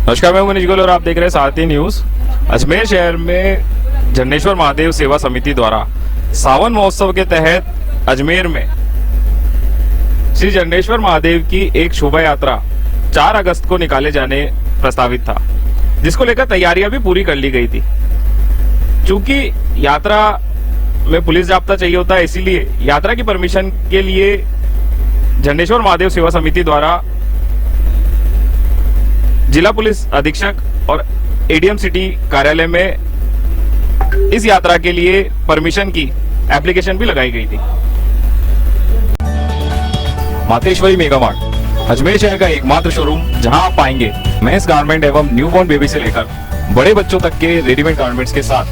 नमस्कार, मैं मनीष गोयल और आप देख रहे हैं सारथी न्यूज। अजमेर शहर में झंडेश्वर महादेव सेवा समिति द्वारा सावन महोत्सव के तहत अजमेर में श्री झंडेश्वर महादेव की एक शोभा यात्रा 4 अगस्त को निकाले जाने प्रस्तावित था, जिसको लेकर तैयारियां भी पूरी कर ली गई थी। चूंकि यात्रा में पुलिस जाब्ता चाहिए होता है, इसीलिए यात्रा की परमिशन के लिए झंडेश्वर महादेव सेवा समिति द्वारा जिला पुलिस अधीक्षक और एडीएम सिटी कार्यालय में इस यात्रा के लिए परमिशन की एप्लीकेशन भी लगाई गई थी। मातेश्वरी मेगा मार्ट अजमेर शहर का एकमात्र शोरूम जहां आप पाएंगे मेंस गारमेंट एवं न्यूबॉर्न बेबी से लेकर बड़े बच्चों तक के रेडीमेड गारमेंट्स के साथ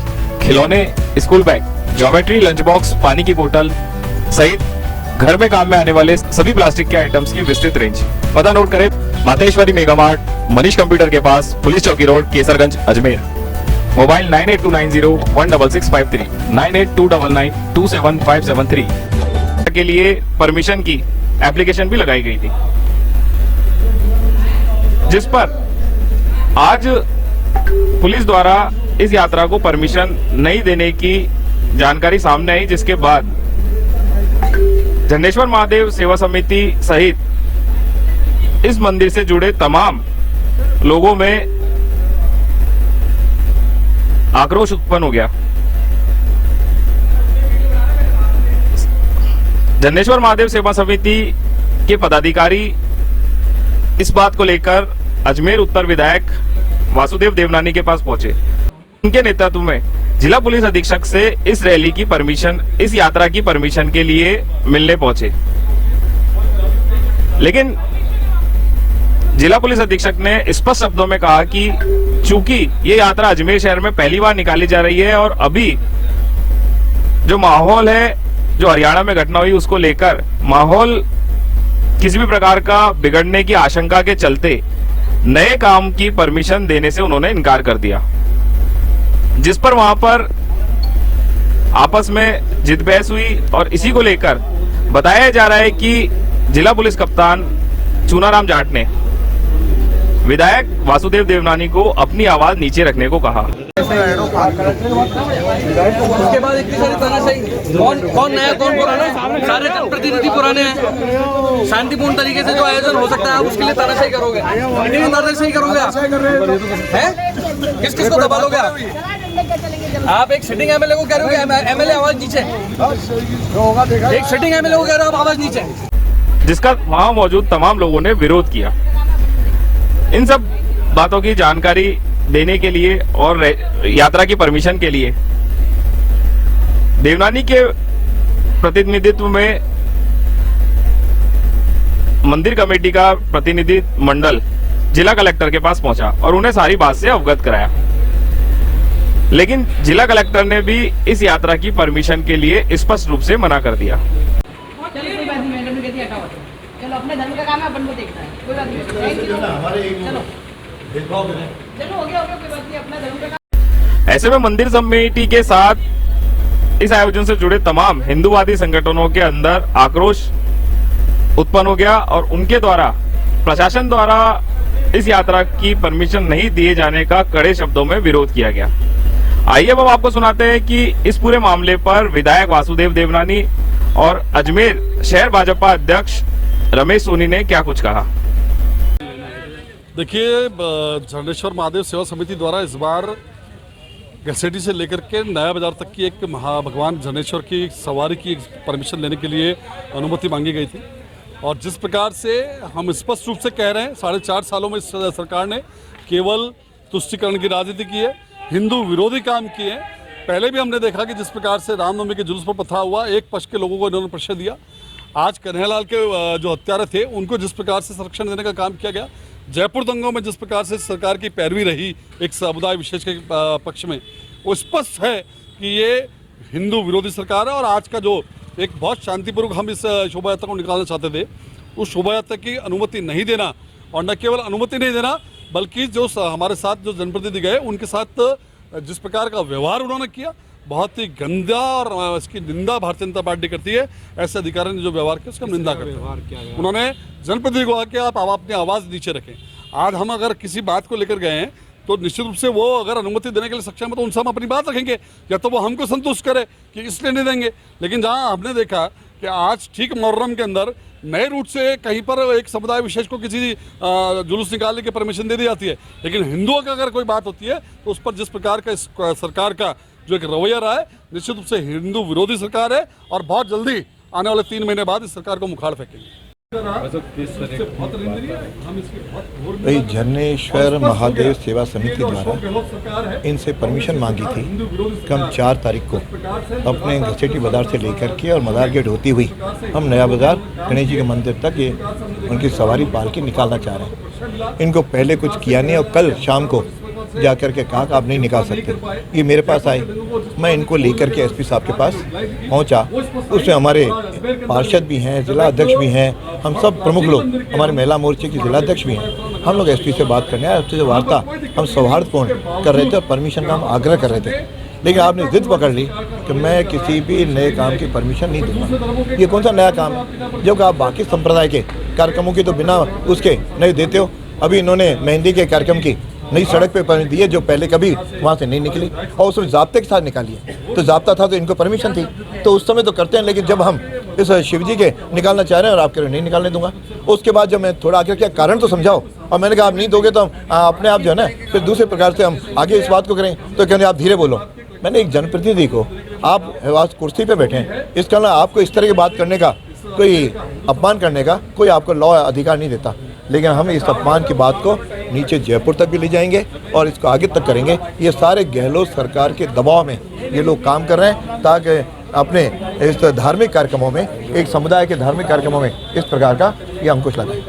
खिलौने, school bag, geometry, lunch box, पानी की बोतल सहित घर में काम में आने वाले सभी प्लास्टिक के आइटम्स की विस्तृत रेंज। पता नोट करें, Mateshwari mega mart, Manish computer के पास, पुलिस चौकी रोड, केसरगंज, अजमेर। मोबाइल 9829016653, 9829927573 के लिए परमिशन की एप्लीकेशन भी लगाई गई थी, जिस पर आज पुलिस द्वारा इस यात्रा को परमिशन नहीं देने की जानकारी सामने आई, जिसके बाद झंडेश्वर महादेव सेवा समिति सहित इस मंदिर से जुड़े तमाम लोगों में आक्रोश उत्पन्न हो गया। झंडेश्वर महादेव सेवा समिति के पदाधिकारी इस बात को लेकर अजमेर उत्तर विधायक वासुदेव देवनानी के पास पहुंचे। उनके नेतृत्व में जिला पुलिस अधीक्षक से इस रैली की परमिशन, इस यात्रा की परमिशन के लिए मिलने पहुंचे, लेकिन जिला पुलिस अधीक्षक ने स्पष्ट शब्दों में कहा कि चूंकि ये यात्रा अजमेर शहर में पहली बार निकाली जा रही है और अभी जो माहौल है, जो हरियाणा में घटना हुई, उसको लेकर माहौल किसी भी प्रकार का बिगड़ने की आशंका के चलते नए काम की परमिशन देने से उन्होंने इनकार कर दिया, जिस पर वहां पर आपस में जिद बहस हुई। और इसी को लेकर बताया जा रहा है कि जिला पुलिस कप्तान चूनाराम जाट ने विधायक वासुदेव देवनानी को अपनी आवाज नीचे रखने को कहा। उसके बाद इतनी सारी तानाशाही, कौन नया कौन पुराना, सारे जनप्रतिनिधि पुराने हैं। शांतिपूर्ण तरीके से जो आयोजन हो सकता है आप उसके लिए तानाशाही करोगे, तानाशाही करोगे आप हैं? किस किस को दबालोगे आप? एक सिटिंग एमएलए को कह रहे हो एमएलए आवाज नीचे, एक सिटिंग एमएलए को कह रहे हो आवाज नीचे, जिसका वहां मौजूद तमाम लोगों ने विरोध किया। इन सब बातों की जानकारी देने के लिए और यात्रा की परमिशन के लिए देवनानी के प्रतिनिधित्व में मंदिर कमेटी का प्रतिनिधि मंडल जिला कलेक्टर के पास पहुंचा और उन्हें सारी बात से अवगत कराया, लेकिन जिला कलेक्टर ने भी इस यात्रा की परमिशन के लिए स्पष्ट रूप से मना कर दिया। चलो अपने धर्म का काम है, अपन को देखना है, कोई बात नहीं, चलो हो गया कोई बात नहीं, अपना धर्म का काम। ऐसे में मंदिर समिति के साथ इस आयोजन से जुड़े तमाम हिंदूवादी संगठनों के अंदर आक्रोश उत्पन्न हो गया और उनके द्वारा प्रशासन द्वारा इस यात्रा की परमिशन नहीं दिए जाने का कड़े शब्दों में विरोध किया गया। आइए अब आपको सुनाते हैं कि इस पूरे मामले पर विधायक वासुदेव देवनानी और अजमेर शहर भाजपा अध्यक्ष रमेश सोनी ने क्या कुछ कहा। देखिए, झंडेश्वर महादेव सेवा समिति द्वारा इस बार गसेटी से लेकर के नया बाजार तक की एक भगवान झंडेश्वर की सवारी की परमिशन लेने के लिए अनुमति मांगी गई थी। और जिस प्रकार से हम स्पष्ट रूप से कह रहे हैं, 4.5 सालों में इस सरकार ने केवल तुष्टीकरण की राजनीति की है, हिंदू विरोधी काम किए हैं। पहले भी हमने देखा कि जिस प्रकार से रामनवमी के जुलूस पर पथराव हुआ, एक पक्ष के लोगों को इन्होंने प्रश्रय दिया। आज कन्हैयालाल के जो हत्यारे थे उनको जिस प्रकार से संरक्षण देने का काम किया गया, जयपुर दंगों में जिस प्रकार से सरकार की पैरवी रही एक समुदाय विशेष के पक्ष में, वो स्पष्ट है कि ये हिंदू विरोधी सरकार है। और आज का जो एक बहुत शांतिपूर्वक हम इस शोभा यात्रा को निकालना चाहते थे, उस शोभा यात्रा की अनुमति नहीं देना, और न केवल अनुमति नहीं देना बल्कि जो हमारे साथ जो जनप्रतिनिधि गए उनके साथ जिस प्रकार का व्यवहार उन्होंने किया, बहुत ही गंदा और इसकी निंदा भारतीय जनता पार्टी करती है। ऐसे अधिकारी ने जो व्यवहार किया उसका निंदा करते हैं। उन्होंने जनप्रतिनिधि को कहा कि आप अपनी आवाज़ नीचे रखें। आज हम अगर किसी बात को लेकर गए हैं तो निश्चित रूप से वो अगर अनुमति देने के लिए सक्षम है तो उनसे हम अपनी बात रखेंगे, या तो वो हमको संतुष्ट करे कि इसलिए नहीं देंगे। लेकिन जहाँ हमने देखा कि आज ठीक मुहर्रम के अंदर नए रूट से कहीं पर एक समुदाय विशेष को किसी जुलूस निकालने की परमिशन दे दी जाती है, लेकिन हिंदुओं की अगर कोई बात होती है तो उस पर जिस प्रकार का इस सरकार का जो एक रवैया रहा है, निश्चित रूप से हिंदू विरोधी सरकार है और बहुत जल्दी आने वाले 3 महीने बाद इस सरकार को मुखाड़ फेंकेंगे। भाई झरनेश्वर महादेव सेवा समिति द्वारा इनसे परमिशन मांगी थी कि हम 4 तारीख को अपने घसेटी बाजार से लेकर के और मदार गेट होती हुई हम नया बाजार गणेश जी के मंदिर तक ये उनकी सवारी पालकी निकालना चाह रहे हैं। इनको पहले कुछ किया नहीं और कल शाम को जा कर के कहा कि आप नहीं निकाल सकते। ये मेरे पास आए, मैं इनको लेकर के एसपी साहब के पास पहुंचा। उसमें हमारे पार्षद भी हैं, जिला अध्यक्ष भी हैं, हम सब प्रमुख लोग, हमारे महिला मोर्चे की जिला अध्यक्ष भी हैं। हम लोग एसपी से बात करने आए, उससे जो वार्ता हम सौहार्दपूर्ण कर रहे थे और परमिशन का हम आग्रह कर रहे थे, लेकिन आपने जिद पकड़ ली कि मैं किसी भी नए काम की परमिशन नहीं दूंगा। ये कौन सा नया काम है, जबकि आप बाकी संप्रदाय के कार्यक्रमों की तो बिना उसके नहीं देते हो। अभी इन्होंने मेहंदी के कार्यक्रम की नई सड़क पे परमिशन दी है जो पहले कभी वहाँ से नहीं निकली और उसमें ज़ाब्ते के साथ निकाली है। तो ज़ाब्ता था तो इनको परमिशन थी, तो उस समय तो करते हैं, लेकिन जब हम इस शिवजी के निकालना चाह रहे हैं और आप कह रहे नहीं निकालने दूंगा, उसके बाद जब मैं थोड़ा आगे क्या कारण तो समझाओ, और मैंने कहा आप नहीं दोगे तो हम अपने आप जो है ना फिर दूसरे प्रकार से हम आगे इस बात को करें, तो कहने आप धीरे बोलो। मैंने एक जनप्रतिनिधि को, आप आज कुर्सी पर बैठे हैं, इस कारण आपको इस तरह की बात करने का, कोई अपमान करने का कोई आपको लॉ अधिकार नहीं देता, लेकिन हम इस अपमान की बात को नीचे जयपुर तक भी ले जाएंगे और इसको आगे तक करेंगे। ये सारे गहलोत सरकार के दबाव में ये लोग काम कर रहे हैं ताकि अपने इस धार्मिक कार्यक्रमों में, एक समुदाय के धार्मिक कार्यक्रमों में इस प्रकार का ये अंकुश लगाए।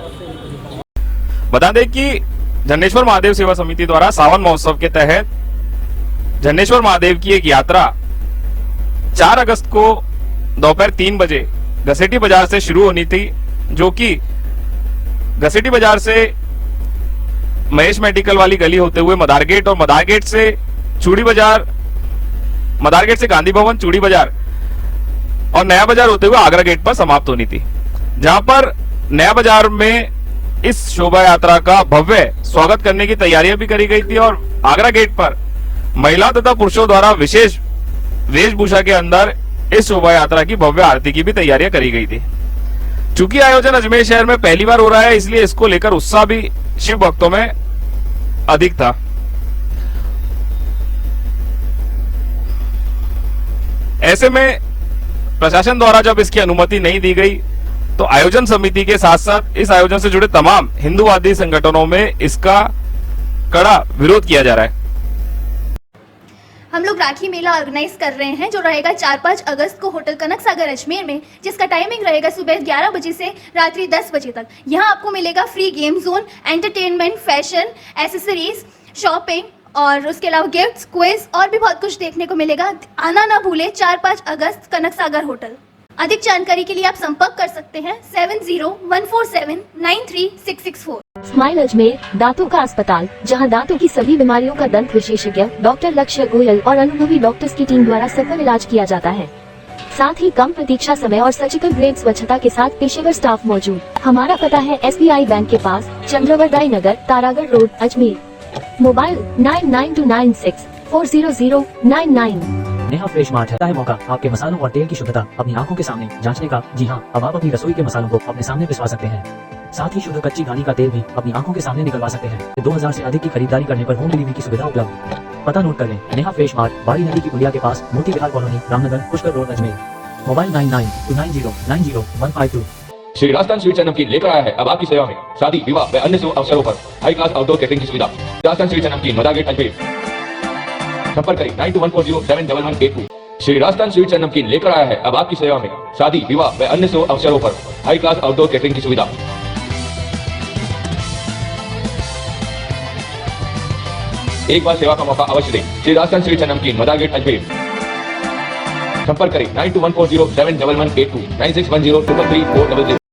बता दें कि झरनेश्वर महादेव सेवा समिति द्वारा सावन महोत्सव के तहत झरनेश्वर महादेव की एक यात्रा 4 अगस्त को दोपहर 3 बजे घसेटी बाजार से शुरू होनी थी, जो कि घसेटी बाजार से महेश मेडिकल वाली गली होते हुए मदार गेट और मदार गेट से चूड़ी बाजार, मदार गेट से गांधी भवन, चूड़ी बाजार और नया बाजार होते हुए आगरा गेट पर समाप्त होनी थी, जहां पर नया बाजार में इस शोभा यात्रा का भव्य स्वागत करने की तैयारियां भी करी गई थी और आगरा गेट पर महिला तथा पुरुषों द्वारा विशेष वेशभूषा के अंदर इस शोभा यात्रा की भव्य आरती की भी तैयारियां करी गई थी। चूंकि आयोजन अजमेर शहर में पहली बार हो रहा है, इसलिए इसको लेकर उत्साह भी शिव भक्तों में अधिक था। ऐसे में प्रशासन द्वारा जब इसकी अनुमति नहीं दी गई तो आयोजन समिति के साथ साथ इस आयोजन से जुड़े तमाम हिंदूवादी संगठनों में इसका कड़ा विरोध किया जा रहा है। हम लोग राखी मेला ऑर्गेनाइज कर रहे हैं जो रहेगा 4-5 अगस्त को होटल कनक सागर अजमेर में, जिसका टाइमिंग रहेगा सुबह 11 बजे से रात्रि 10 बजे तक। यहाँ आपको मिलेगा free game zone, entertainment, fashion, accessories, shopping और उसके अलावा गिफ्ट्स, क्विज और भी बहुत कुछ देखने को मिलेगा। आना ना भूले 4-5 अगस्त कनक सागर होटल। अधिक जानकारी के लिए आप संपर्क कर सकते हैं 7014793664। स्माइल अजमेर दांतों का अस्पताल, जहां दांतों की सभी बीमारियों का दंत विशेषज्ञ डॉक्टर लक्ष्य गोयल और अनुभवी डॉक्टर्स की टीम द्वारा सफल इलाज किया जाता है। साथ ही कम प्रतीक्षा समय और सर्जिकल ग्रेड स्वच्छता के साथ पेशेवर स्टाफ मौजूद। हमारा पता है SBI बैंक के पास, Chandravardai Nagar, Taragarh road, Ajmer. Mobile 9929640099। Neha fresh mart है मौका आपके मसालों और तेल की शुद्धता अपनी आंखों के सामने जांचने का। जी हाँ, अब आप अपनी रसोई के मसालों को अपने सामने पिसवा सकते हैं। साथ ही शुद्ध कच्ची घानी का तेल भी अपनी आंखों के सामने निकलवा सकते हैं। 2000 से अधिक की खरीदारी करने पर होम डिलीवरी की सुविधा उपलब्ध। पता नोट कर लें, नेहा फ्रेश मार्ट, बाड़ी नदी की पुलिया के पास, Moti Vihar colony, Ramnagar, Pushkar road, Ajmer. Mobile 9929090152। Shri Rajasthan sweets and Namkeen लेकर आया है अब आपकी सेवा में शादी, विवाह व अन्य शुभ अवसरों पर हाई क्लास आउटडोर कैटरिंग की सुविधा। राजस्थान स्वीट्स एंड नमकीन, मदार गेट, अजमेर। संपर्क करें 9214071182। श्री राजस्थान स्वीट्स एंड नमकीन लेकर आया है अब आपकी सेवा में शादी, विवाह व अन्य शुभ अवसरों पर हाई क्लास आउटडोर कैटरिंग की सुविधा। एक बार सेवा का मौका अवश्य दें। श्री राजस्थान स्वीट्स एंड नमकीन, मदार गेट, अजमेर। संपर्क करें 9214071182, 9610333400।